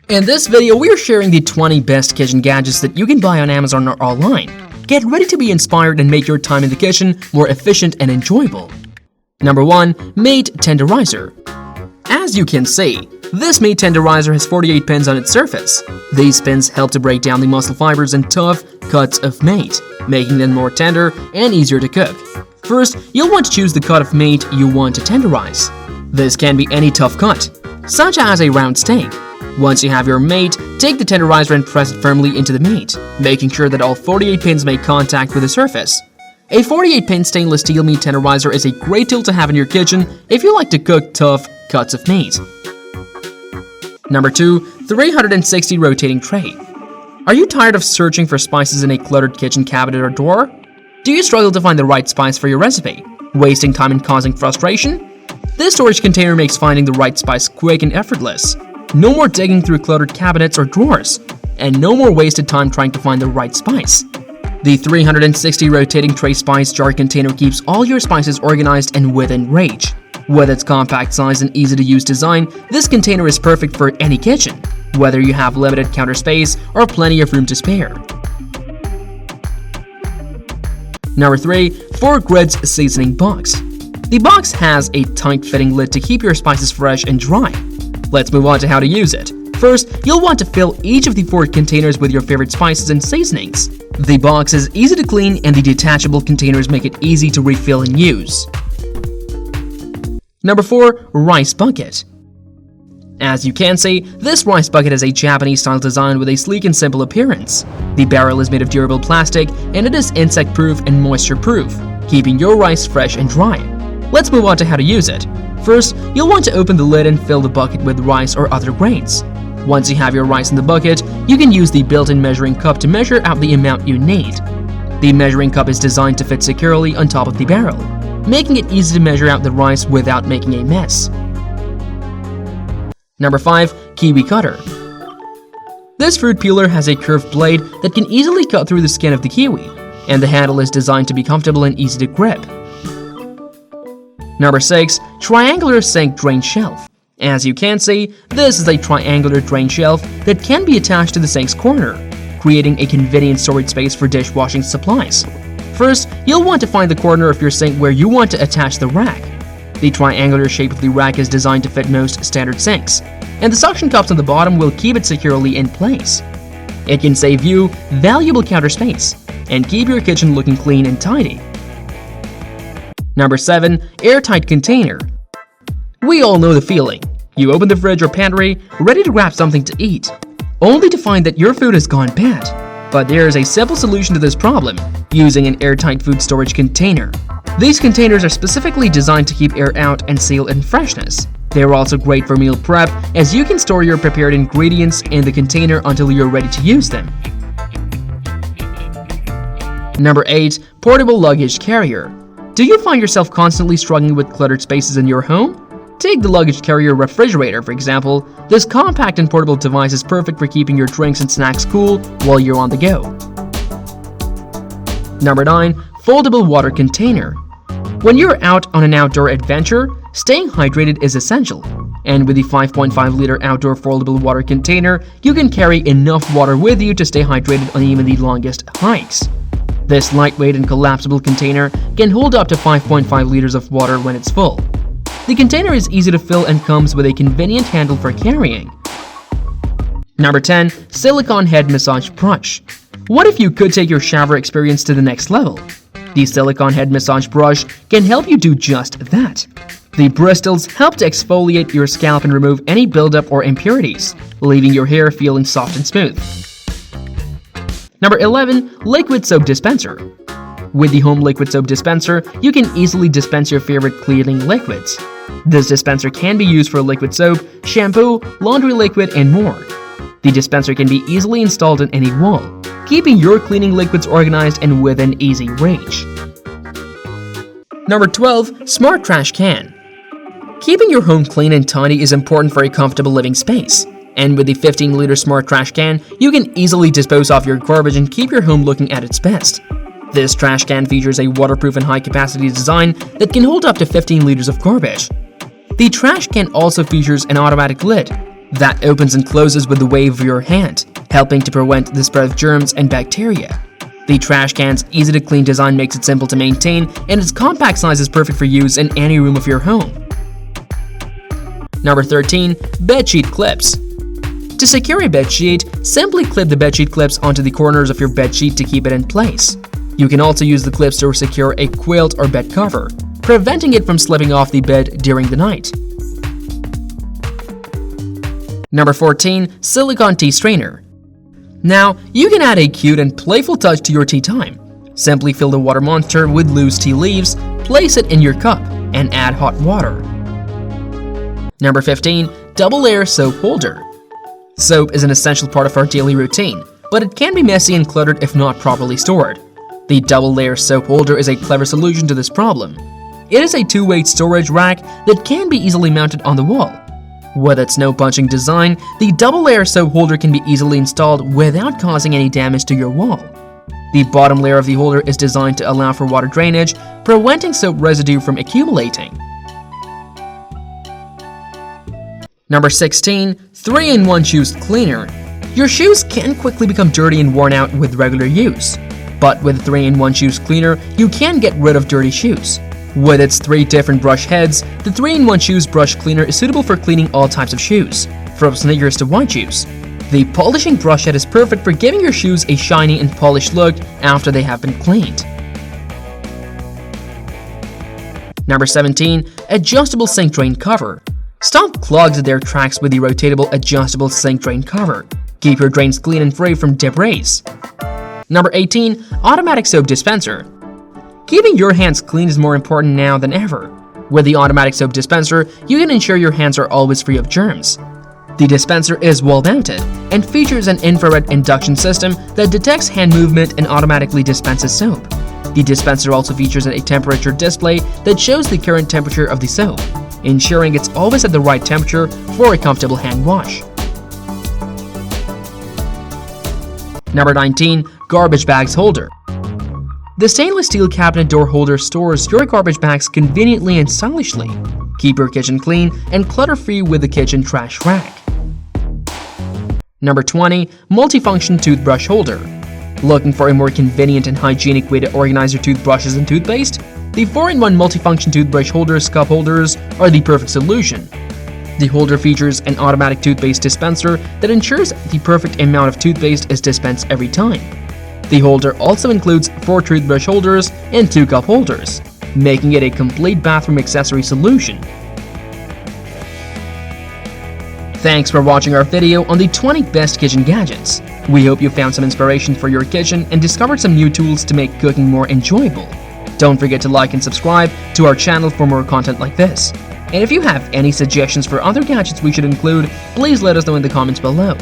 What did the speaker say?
In this video, we are sharing the 20 best kitchen gadgets that you can buy on Amazon or online. Get ready to be inspired and make your time in the kitchen more efficient and enjoyable. Number 1. Meat Tenderizer. As you can see, this meat tenderizer has 48 pins on its surface. These pins help to break down the muscle fibers and tough cuts of meat, making them more tender and easier to cook. First, you'll want to choose the cut of meat you want to tenderize. This can be any tough cut, such as a round steak. Once you have your meat, take the tenderizer and press it firmly into the meat, making sure that all 48 pins make contact with the surface. A 48-pin stainless steel meat tenderizer is a great tool to have in your kitchen if you like to cook tough cuts of meat. Number 2. 360 rotating tray. Are you tired of searching for spices in a cluttered kitchen cabinet or drawer? Do you struggle to find the right spice for your recipe, wasting time and causing frustration? This storage container makes finding the right spice quick and effortless. No more digging through cluttered cabinets or drawers, and no more wasted time trying to find the right spice. The 360 rotating tray spice jar container keeps all your spices organized and within reach. With its compact size and easy-to-use design, this container is perfect for any kitchen, whether you have limited counter space or plenty of room to spare. Number 3. 4 Grids Seasoning Box. The box has a tight-fitting lid to keep your spices fresh and dry. Let's move on to how to use it. First, you'll want to fill each of the 4 containers with your favorite spices and seasonings. The box is easy to clean and the detachable containers make it easy to refill and use. Number 4. Rice Bucket. As you can see, this rice bucket has a Japanese-style design with a sleek and simple appearance. The barrel is made of durable plastic and it is insect-proof and moisture-proof, keeping your rice fresh and dry. Let's move on to how to use it. First, you'll want to open the lid and fill the bucket with rice or other grains. Once you have your rice in the bucket, you can use the built-in measuring cup to measure out the amount you need. The measuring cup is designed to fit securely on top of the barrel, making it easy to measure out the rice without making a mess. Number 5. Kiwi Cutter. This fruit peeler has a curved blade that can easily cut through the skin of the kiwi, and the handle is designed to be comfortable and easy to grip. Number 6. Triangular Sink Drain Shelf. As you can see, this is a triangular drain shelf that can be attached to the sink's corner, creating a convenient storage space for dishwashing supplies. First, you'll want to find the corner of your sink where you want to attach the rack. The triangular shape of the rack is designed to fit most standard sinks, and the suction cups on the bottom will keep it securely in place. It can save you valuable counter space and keep your kitchen looking clean and tidy. Number 7. Airtight Container. We all know the feeling. You open the fridge or pantry, ready to grab something to eat, only to find that your food has gone bad. But there is a simple solution to this problem, using an airtight food storage container. These containers are specifically designed to keep air out and seal in freshness. They are also great for meal prep, as you can store your prepared ingredients in the container until you're ready to use them. Number 8. Portable Luggage Carrier. Do you find yourself constantly struggling with cluttered spaces in your home? Take the luggage carrier refrigerator, for example. This compact and portable device is perfect for keeping your drinks and snacks cool while you're on the go. Number 9. Foldable Water Container. When you're out on an outdoor adventure, staying hydrated is essential. And with the 5.5-liter outdoor foldable water container, you can carry enough water with you to stay hydrated on even the longest hikes. This lightweight and collapsible container can hold up to 5.5 liters of water when it's full. The container is easy to fill and comes with a convenient handle for carrying. Number 10. Silicone Head Massage Brush. What if you could take your shower experience to the next level? The silicone head massage brush can help you do just that. The bristles help to exfoliate your scalp and remove any buildup or impurities, leaving your hair feeling soft and smooth. Number 11. Liquid Soap Dispenser. With the home liquid soap dispenser, you can easily dispense your favorite cleaning liquids. This dispenser can be used for liquid soap, shampoo, laundry liquid, and more. The dispenser can be easily installed on any wall, keeping your cleaning liquids organized and within easy reach. Number 12. Smart Trash Can. Keeping your home clean and tidy is important for a comfortable living space. And with the 15-liter Smart Trash Can, you can easily dispose of your garbage and keep your home looking at its best. This trash can features a waterproof and high-capacity design that can hold up to 15 liters of garbage. The trash can also features an automatic lid, that opens and closes with the wave of your hand, helping to prevent the spread of germs and bacteria. The trash can's easy-to-clean design makes it simple to maintain, and its compact size is perfect for use in any room of your home. Number 13. Bedsheet clips. To secure a bedsheet, simply clip the bedsheet clips onto the corners of your bedsheet to keep it in place. You can also use the clips to secure a quilt or bed cover, preventing it from slipping off the bed during the night. Number 14. Silicone tea strainer. Now, you can add a cute and playful touch to your tea time. Simply fill the water monster with loose tea leaves, place it in your cup, and add hot water. Number 15. Double-layer soap holder. Soap is an essential part of our daily routine, but it can be messy and cluttered if not properly stored. The double-layer soap holder is a clever solution to this problem. It is a two-way storage rack that can be easily mounted on the wall. With its no-punching design, the double-layer soap holder can be easily installed without causing any damage to your wall. The bottom layer of the holder is designed to allow for water drainage, preventing soap residue from accumulating. Number 16. 3-in-1 Shoes Cleaner. Your shoes can quickly become dirty and worn out with regular use. But with 3-in-1 Shoes Cleaner, you can get rid of dirty shoes. With its 3 different brush heads, the 3-in-1 Shoes Brush Cleaner is suitable for cleaning all types of shoes, from sneakers to white shoes. The polishing brush head is perfect for giving your shoes a shiny and polished look after they have been cleaned. Number 17. Adjustable Sink Drain Cover. Stop clogs at their tracks with the rotatable adjustable sink drain cover. Keep your drains clean and free from debris. Number 18. Automatic Soap Dispenser. Keeping your hands clean is more important now than ever. With the automatic soap dispenser, you can ensure your hands are always free of germs. The dispenser is wall-mounted and features an infrared induction system that detects hand movement and automatically dispenses soap. The dispenser also features a temperature display that shows the current temperature of the soap, ensuring it's always at the right temperature for a comfortable hand wash. Number 19. Garbage Bags Holder. The stainless steel cabinet door holder stores your garbage bags conveniently and stylishly. Keep your kitchen clean and clutter-free with the kitchen trash rack. Number 20. Multifunction Toothbrush Holder. Looking for a more convenient and hygienic way to organize your toothbrushes and toothpaste? The 4-in-1 multifunction toothbrush holders cup holders are the perfect solution. The holder features an automatic toothpaste dispenser that ensures the perfect amount of toothpaste is dispensed every time. The holder also includes 4 toothbrush holders and 2 cup holders, making it a complete bathroom accessory solution. Thanks for watching our video on the 20 best kitchen gadgets. We hope you found some inspiration for your kitchen and discovered some new tools to make cooking more enjoyable. Don't forget to like and subscribe to our channel for more content like this. And if you have any suggestions for other gadgets we should include, please let us know in the comments below.